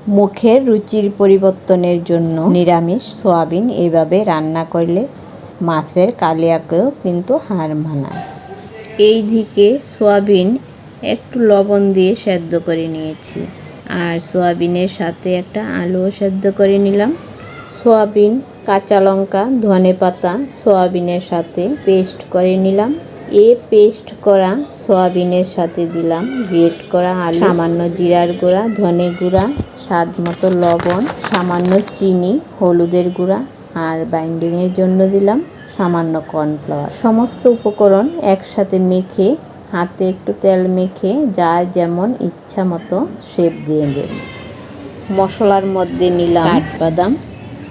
মুখের রুচির পরিবর্তনের জন্য নিরামিষ সয়াবিন এইভাবে রান্না করলে মাছের কালিয়াকেও কিন্তু হার মানায়। এই দিকে সয়াবিন একটু লবণ দিয়ে সেদ্ধ করে নিয়েছি, আর সয়াবিনের সাথে একটা আলুও সেদ্ধ করে নিলাম। সয়াবিন, কাঁচা লঙ্কা, ধনেপাতা সয়াবিনের সাথে পেস্ট করে নিলাম। পেস্ট করা সয়াবিনের সাথে দিলাম গ্রেট করা আলু, সামান্য জিরার গুঁড়া, ধনে গুঁড়া, স্বাদ মতো লবণ, সামান্য চিনি, হলুদের গুঁড়া, আর বাইন্ডিংয়ের জন্য দিলাম সামান্য কর্নফ্লাওয়ার। সমস্ত উপকরণ একসাথে মেখে হাতে একটু তেল মেখে যার যেমন ইচ্ছা মতো শেপ দিয়ে দেব। মশলার মধ্যে নিলাম কাঠবাদাম,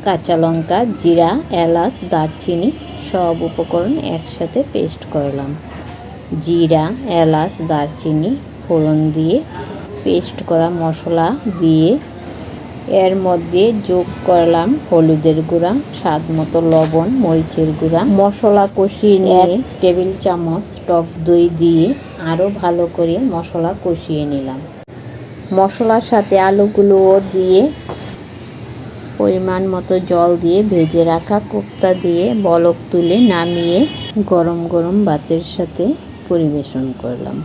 কাঁচা লঙ্কা, জিরা, এলাচ, দারচিনি সব উপকরণ একসাথে পেস্ট করলাম। জিরা, এলাচ, দারচিনি ফোড়ন দিয়ে পেস্ট করা মশলা দিয়ে এর মধ্যে যোগ করলাম হলুদের গুঁড়া, স্বাদ মতো লবণ, মরিচের গুঁড়া। মশলা কষিয়ে নিয়ে 1 টেবিল চামচ টক দই দিয়ে আরও ভালো করে মশলা কষিয়ে নিলাম। মশলার সাথে আলুগুলোও দিয়ে পরিমাণ মতো জল দিয়ে ভেজে রাখা কোপ্তা দিয়ে বলক তুলে নামিয়ে গরম গরম ভাতের সাথে পরিবেশন করলাম।